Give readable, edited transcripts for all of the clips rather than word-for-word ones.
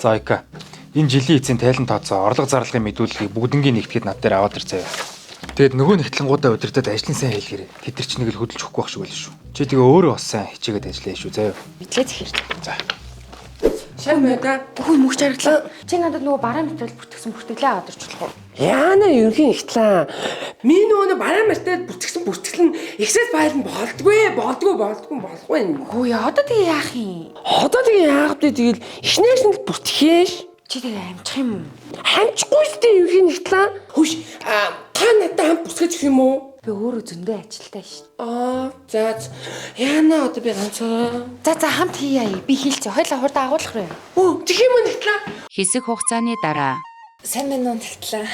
За Ика. Энэ жилийн эцсийн тайлан тооцоо орлого зарлагын мэдүүлгийг бүгднгийн нэгтгэхэд над дээр аваад ирцээ. Тэгэд нөгөө нэгтлэнгуудаа удирдах ажлын сайн хэлгээрэй. Тэд нар ч нэг л хөдөлж өгөхгүй байх шиг байл шүү. Чи тэгээ өөрөө бас сайн хичээгээд ажиллая шүү заяа. Мэдлээ захирал. За. Шамэда хөө мөх чаргалаа. Чи надад нөгөө бараа мэтрэл бүтгсэн бүртгэлээ аваад ирч болох уу? Яана ерөнхийн ихтлаа. Миний нөгөө бараа мартаад бүтгсэн бүртгэл нь ихсээс байлан болдгүй. Хөө яа одоо тэгээ яах юм? Одоо тэгээ яагаад вэ тэгэл ихнээс нь бүтгэхээш. Чи тэгээ амжих юм уу? Хамчихгүй шүү дээ ерөнхийн ихтлаа. Хөөш та надад хам бүсгэж өгөх юм уу? Би өөрөө зөндөө ажилтаа шүү. За яана одоо би ганцаа. За хамт хийя. Би хийлцээ. Хойлоо хурдан агуулах руу. Тэгэх юм ихтлаа. Хэсэг хугацааны дараа Сайн мэн унтагтлаа.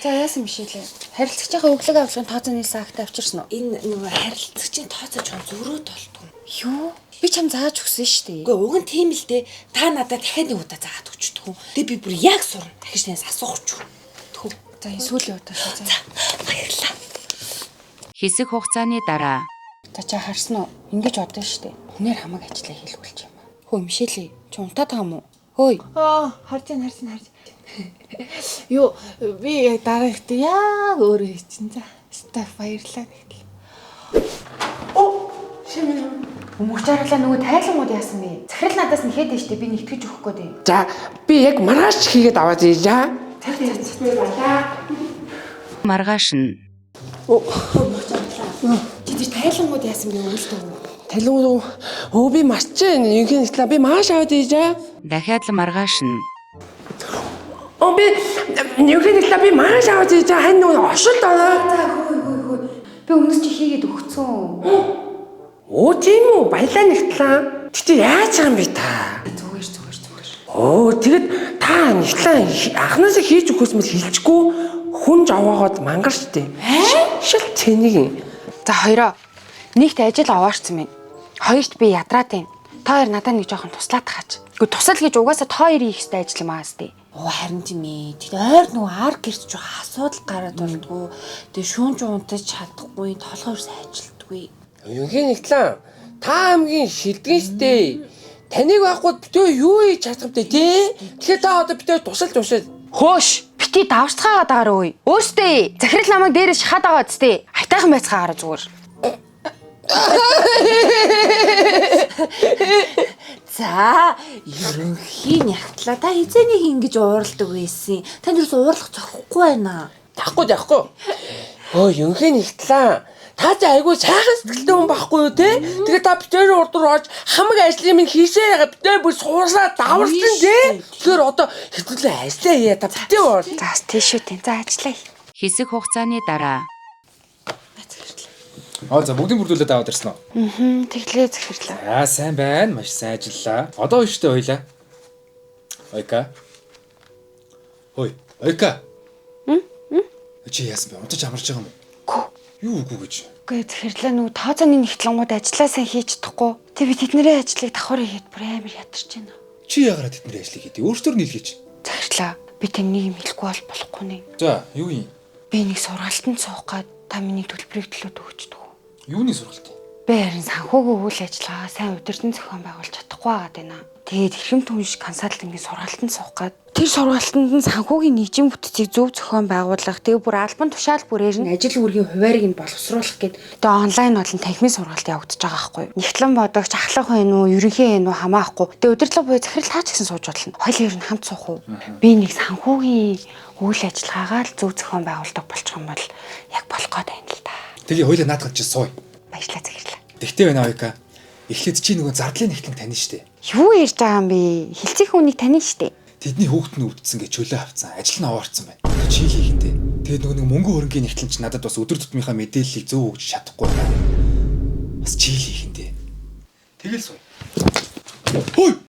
За яасан биш лээ. Харилцагчийнхаа өглөг авлагын тооцоо нийлсэн акт авчирсан уу? Энэ нөгөө харилцагчийн тооцоо жоон зөрөө толтгоо. Юу? Би чам зааж өгсөн шүү дээ. Үгүй уг нь тийм л дээ. Та надад дахиад нэг удаа заагаад өгчдөг. Тэгээ би бүр яг сурна. Дахиж танаас асуух ч. Түү. За энэ сүүлийн удаа шүү. За. Баярлалаа. хэсэг хугацааны дараа За чи харсан уу? Ингэж бодсон шүү дээ. Хүнээр хамаг ажиллаа хийлгүүлж юм аа. Хөө мишэлээ. Чи унтаад байгаа юм уу? Хөөе. Харж байна. Юу би яг дараа ихтэй яг өөрөө хийчихсэн. За. Стаф баярлаа гэтэл. Мөх чаргалаа нөгөө тайлангууд яасан бэ? Захирал надаас нэхэд дээ шүү дээ. Би нэгтгэж өгөх гээд байна. За би яг маргааш хийгээд аваад ийжаа. маргааш нь Чи тэр тайлангууд яасан бэ? Өгөлтөө. Талуу би марчээ ерөнхийн ихтлаа би мааш аваад ийжаа. дахиад л маргааш нь Би ерөнхийн ихтлаа би мааш аваад ийжаа. Хань нөгөө ошилт ороо. Хөөе. Би өмнөс чи хийгээд өгцөн. Тийм үү баялаа нэгтлээ. Тэгтээ яаж байгаа юм бэ та? Зүгээр. Тэгэд та нэгтлээ анхнаасаа хийж өгөхөөс мэл хилчгүй хүн жаваагаад мангар штэ. Шил цэнийг. За хоёроо. Нэгт ажил аваарцсан байна. Хоёрт би ядраад байна. Та хоёр надад нэг жоохон туслаад хаач. Гэхдээ тусал гэж угаасаа та хоёрын их хэвээр ажил юм аа сте. Харин тийм ээ. Тэгээд ойр нөгөө ар гэрч жоо асуудал гараад болдгоо. Тэгээд шүүнж унтаж чадахгүй, толгойрс ажилтгүй. Ерөнхийн ихтлээ та хамгийн шилдэгэн штэ. Таныг байхгүй битээ юу хийж чадах вэ тий? Тэгэхээр та одоо битээ тусалж. Хөөш. Бити давсцаагаад байгаа үе. Өөстөө. Захирал намайг дээрээс шахаад байгаа үстэй. Хайтайхан байцгаа гараа зүгээр. За, ерөнхийн ягтлаа та хизээнийг ингэж уурладаг байсан. Танд юус уурлах зохихгүй байна. Тахгүй. Ерөнхийн ихтлээ та ч айгүй сайхан сэтгэлтэй хүн байхгүй юу те? Тэгээ та битээр урд орж хамаг ажлын минь хийшээ яга битээр бүр суурсаа даварсан те? Тэгэхээр одоо хэвлээ ажиллаа яа та битээ уур. За тийшүү тийм. За ажиллая. хэсэг хугацааны дараа За бүгдийн бүрдүүлээд аваад ирсэн үү? Тэглээ захирлаа. Сайн байна. Маш сайн ажиллаа. Одоо өштэй хоёлаа. Ойка. Ойка. Чи яасан бэ? Унтаж амарч байгаа юм уу? Юу үгүй гэж. Үгүй захирлаа нөгөө тооцооны нэгтлэнгууд ажиллаа сайн хийж чадахгүй. Тэг би тэдний ажлыг давхар хийгээд бүр амар ядарч байна. Чи яагаад тэдний ажлыг хийдэ? Өөртөө нь хэлгээч. Захирлаа. Би тэнийг юм хэлэхгүй бол болохгүй нэ. За, юу юм? Би нэг сургалтанд суух гээд та миний төлбөрийг төлөөд өгчдөг. Юуны сургалт юм? Би харин санхүүгийн үйл ажиллагаа сайн удирдан зохион байгуулж чадахгүй байгаад байна. Тэгээд хэрхэм түнш консалтингийн сургалтанд суух гээд тэр сургалтанд нь санхүүгийн нийгмийн бүтцийг зөв зохион байгуулах, тэгээд бүр албан тушаал бүрээр нь ажил үүргийн хуваарийг нь боловсруулах гээд одоо онлайн болон танхимын сургалт явагдаж байгаа байхгүй юу? Нэгтлэн бодогч ахлах байх уу, ерөнхий байх уу хамаахгүй. Тэгээд удирдлага буюу захирал таач гэсэн сууж болно. Хоёул ер нь хамт суух уу? Би нэг санхүүгийн үйл ажиллагаагаа л зөв зохион байгуулдаг болчих юм бол яг болох гээд байна л да. Тэгээ хоёлаа наадах чи сууя. Баярлалаа захирлаа. Тэгтээ байна Ойка. Эхлээд чи нөгөө зардлын нэгтлэн тань штэ. Юу ярьж байгаа юм бэ? Хилцэх хүнийг тань штэ. Тэдний хүүхэд нь өвдсөн гэж чөлөө авцсан. Ажил нь овоорцсон байна. Чи хийхэнтэй. Тэгээд нөгөө нэг мөнгө хөрөнгийн нэгтлэн чи надад бас өдөр тутмынхаа мэдээллийг зөв өгч чадахгүй байна. Бас чи хийхэнтэй. Тэгэл сууя. Хөөе.